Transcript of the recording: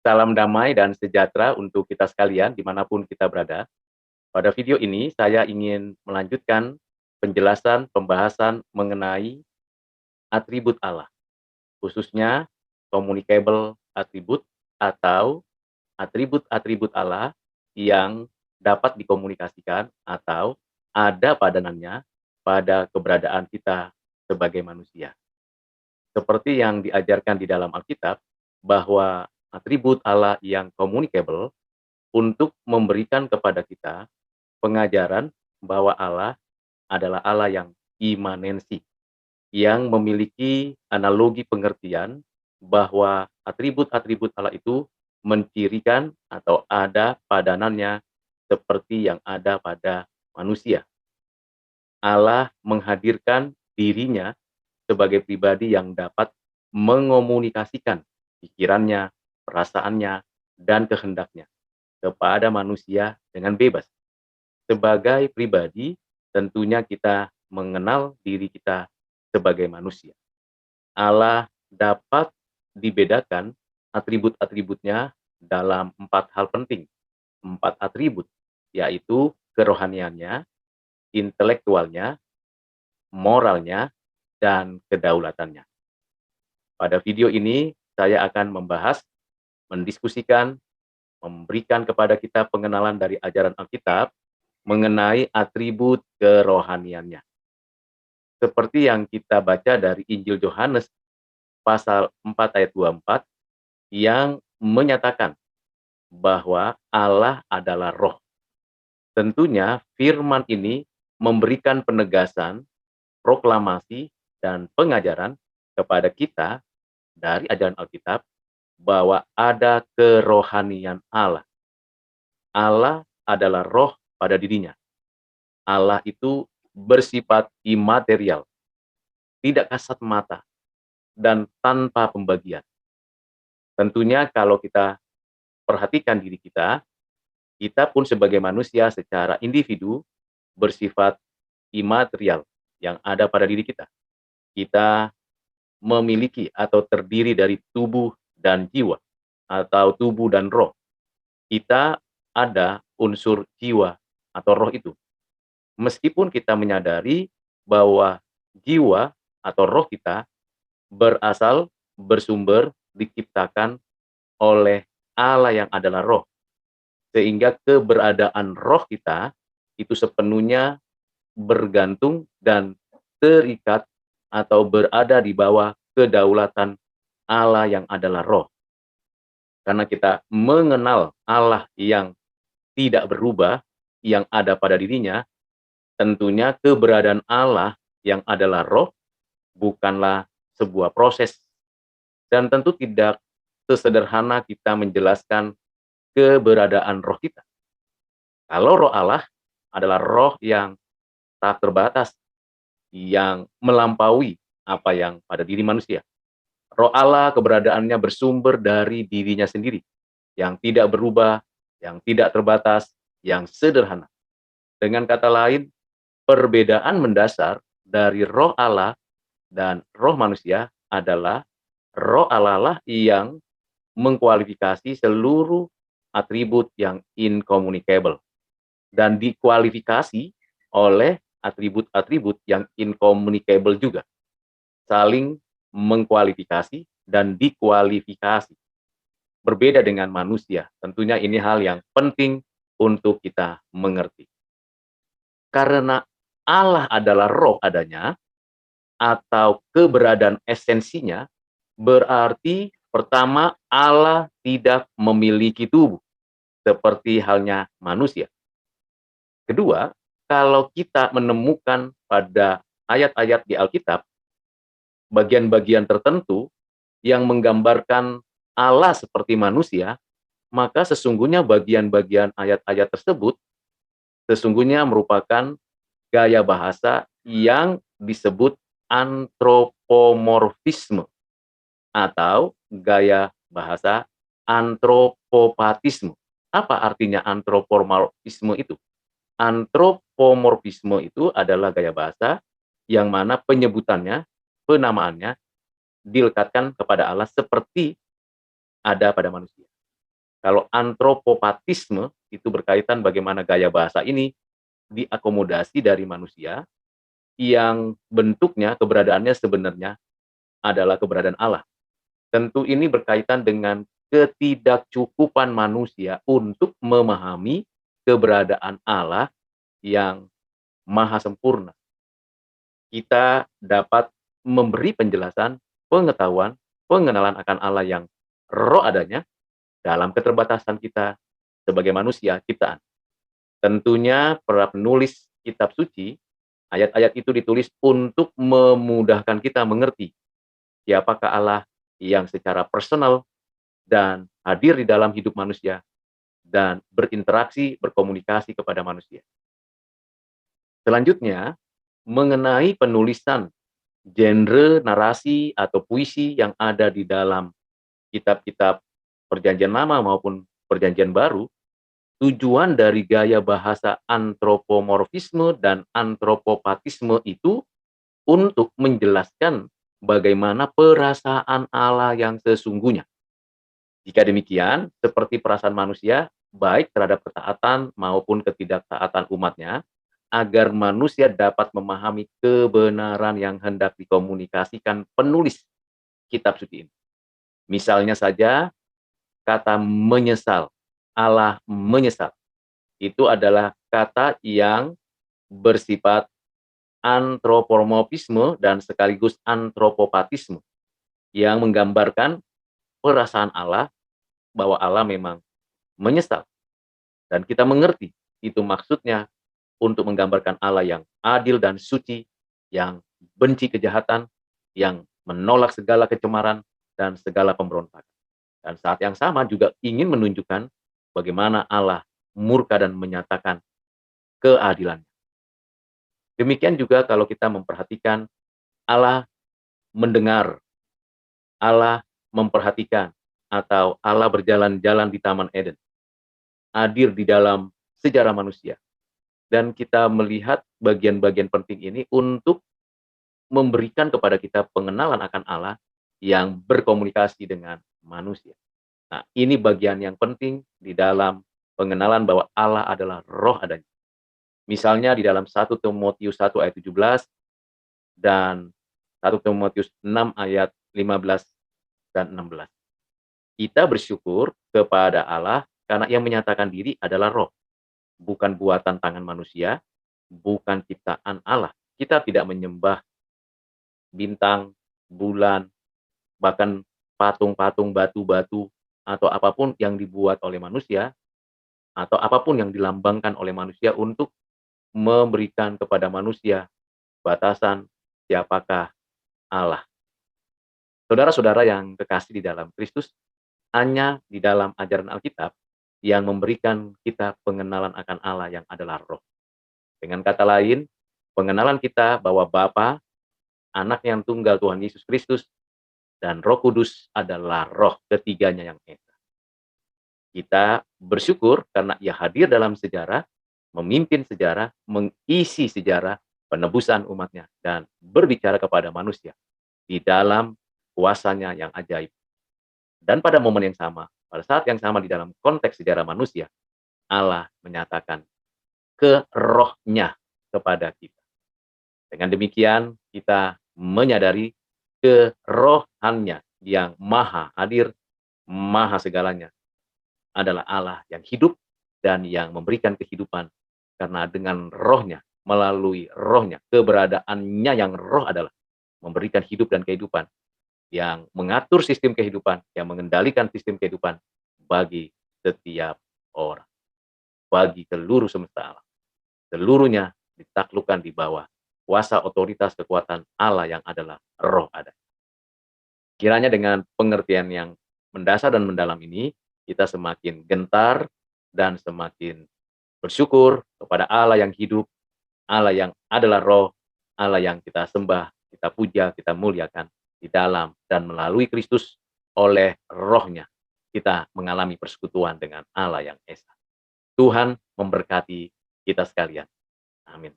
Salam damai dan sejahtera untuk kita sekalian dimanapun kita berada. Pada video ini saya ingin melanjutkan penjelasan pembahasan mengenai atribut Allah, khususnya communicable attribute atau atribut-atribut Allah yang dapat dikomunikasikan atau ada padanannya pada keberadaan kita sebagai manusia. Seperti yang diajarkan di dalam Alkitab, bahwa atribut Allah yang communicable untuk memberikan kepada kita pengajaran bahwa Allah adalah Allah yang imanensi, yang memiliki analogi pengertian bahwa atribut-atribut Allah itu mencirikan atau ada padanannya seperti yang ada pada manusia. Allah menghadirkan dirinya sebagai pribadi yang dapat mengomunikasikan pikirannya, perasaannya, dan kehendaknya kepada manusia dengan bebas. Sebagai pribadi, tentunya kita mengenal diri kita sebagai manusia. Allah dapat dibedakan atribut-atributnya dalam 4 hal penting. 4 atribut, yaitu kerohaniannya, intelektualnya, moralnya, dan kedaulatannya. Pada video ini, saya akan membahas, mendiskusikan, memberikan kepada kita pengenalan dari ajaran Alkitab mengenai atribut kerohaniannya. Seperti yang kita baca dari Injil Yohanes pasal 4 ayat 24 yang menyatakan bahwa Allah adalah roh. Tentunya firman ini memberikan penegasan, proklamasi, dan pengajaran kepada kita dari ajaran Alkitab bahwa ada kerohanian Allah. Allah adalah roh pada dirinya. Allah itu bersifat imaterial, tidak kasat mata, dan tanpa pembagian. Tentunya kalau kita perhatikan diri kita pun sebagai manusia secara individu bersifat imaterial yang ada pada diri kita. Kita memiliki atau terdiri dari tubuh dan jiwa, atau tubuh dan roh. Kita ada unsur jiwa atau roh itu. Meskipun kita menyadari bahwa jiwa atau roh kita berasal, bersumber, diciptakan oleh Allah yang adalah roh. Sehingga keberadaan roh kita itu sepenuhnya bergantung dan terikat atau berada di bawah kedaulatan Allah yang adalah roh. Karena kita mengenal Allah yang tidak berubah, yang ada pada dirinya, tentunya keberadaan Allah yang adalah roh bukanlah sebuah proses. Dan tentu tidak sesederhana kita menjelaskan keberadaan roh kita. Kalau roh Allah adalah roh yang tak terbatas, yang melampaui apa yang pada diri manusia. Roh Allah keberadaannya bersumber dari dirinya sendiri, yang tidak berubah, yang tidak terbatas, yang sederhana. Dengan kata lain, perbedaan mendasar dari roh Allah dan roh manusia adalah roh Allah lah yang mengkualifikasi seluruh atribut yang incommunicable dan dikualifikasi oleh atribut-atribut yang incommunicable juga, saling mengkualifikasi dan dikualifikasi. Berbeda dengan manusia, tentunya ini hal yang penting untuk kita mengerti. Karena Allah adalah roh adanya, atau keberadaan esensinya, berarti pertama Allah tidak memiliki tubuh, seperti halnya manusia. Kedua, kalau kita menemukan pada ayat-ayat di Alkitab, bagian-bagian tertentu yang menggambarkan Allah seperti manusia, maka sesungguhnya bagian-bagian ayat-ayat tersebut sesungguhnya merupakan gaya bahasa yang disebut antropomorfisme atau gaya bahasa antropopatisme. Apa artinya antropomorfisme itu? Antropomorfisme itu adalah gaya bahasa yang mana penyebutannya, penamaannya dilekatkan kepada Allah seperti ada pada manusia. Kalau antropopatisme itu berkaitan bagaimana gaya bahasa ini diakomodasi dari manusia yang bentuknya, keberadaannya sebenarnya adalah keberadaan Allah. Tentu ini berkaitan dengan ketidakcukupan manusia untuk memahami keberadaan Allah yang maha sempurna. Kita dapat memberi penjelasan, pengetahuan, pengenalan akan Allah yang roh adanya dalam keterbatasan kita sebagai manusia ciptaan. Tentunya para penulis kitab suci, ayat-ayat itu ditulis untuk memudahkan kita mengerti siapakah Allah yang secara personal dan hadir di dalam hidup manusia dan berinteraksi, berkomunikasi kepada manusia. Selanjutnya, mengenai penulisan genre narasi atau puisi yang ada di dalam kitab-kitab Perjanjian Lama maupun Perjanjian Baru, tujuan dari gaya bahasa antropomorfisme dan antropopatisme itu untuk menjelaskan bagaimana perasaan Allah yang sesungguhnya. Jika demikian, seperti perasaan manusia, baik terhadap ketaatan maupun ketidaktaatan umatnya, agar manusia dapat memahami kebenaran yang hendak dikomunikasikan penulis kitab suci ini. Misalnya saja, kata menyesal, Allah menyesal. Itu adalah kata yang bersifat antropomorfisme dan sekaligus antropopatisme yang menggambarkan perasaan Allah bahwa Allah memang menyesal. Dan kita mengerti itu maksudnya untuk menggambarkan Allah yang adil dan suci, yang benci kejahatan, yang menolak segala kecemaran dan segala pemberontakan. Dan saat yang sama juga ingin menunjukkan bagaimana Allah murka dan menyatakan keadilannya. Demikian juga kalau kita memperhatikan Allah mendengar, Allah memperhatikan, atau Allah berjalan-jalan di Taman Eden, hadir di dalam sejarah manusia. Dan kita melihat bagian-bagian penting ini untuk memberikan kepada kita pengenalan akan Allah yang berkomunikasi dengan manusia. Nah, ini bagian yang penting di dalam pengenalan bahwa Allah adalah roh adanya. Misalnya di dalam 1 Timotius 1 ayat 17 dan 1 Timotius 6 ayat 15 dan 16. Kita bersyukur kepada Allah karena yang menyatakan diri adalah roh, bukan buatan tangan manusia, bukan ciptaan Allah. Kita tidak menyembah bintang, bulan, bahkan patung-patung, batu-batu, atau apapun yang dibuat oleh manusia, atau apapun yang dilambangkan oleh manusia untuk memberikan kepada manusia batasan siapakah Allah. Saudara-saudara yang kekasih di dalam Kristus, hanya di dalam ajaran Alkitab yang memberikan kita pengenalan akan Allah yang adalah roh. Dengan kata lain, pengenalan kita bahwa Bapa, Anak yang tunggal Tuhan Yesus Kristus, dan Roh Kudus adalah roh ketiganya yang esa. Kita bersyukur karena Ia hadir dalam sejarah, memimpin sejarah, mengisi sejarah penebusan umatnya, dan berbicara kepada manusia di dalam kuasanya yang ajaib. Dan pada momen yang sama, pada saat yang sama di dalam konteks sejarah manusia, Allah menyatakan ke rohnya kepada kita. Dengan demikian, kita menyadari kerohannya yang maha hadir, maha segalanya, adalah Allah yang hidup dan yang memberikan kehidupan. Karena dengan rohnya, melalui rohnya, keberadaannya yang roh adalah memberikan hidup dan kehidupan, yang mengatur sistem kehidupan, yang mengendalikan sistem kehidupan bagi setiap orang, bagi seluruh semesta alam. Seluruhnya ditaklukkan di bawah kuasa otoritas kekuatan Allah yang adalah roh ada. Kiranya dengan pengertian yang mendasar dan mendalam ini, kita semakin gentar dan semakin bersyukur kepada Allah yang hidup, Allah yang adalah roh, Allah yang kita sembah, kita puja, kita muliakan di dalam dan melalui Kristus. Oleh rohnya kita mengalami persekutuan dengan Allah yang esa. Tuhan memberkati kita sekalian. Amin.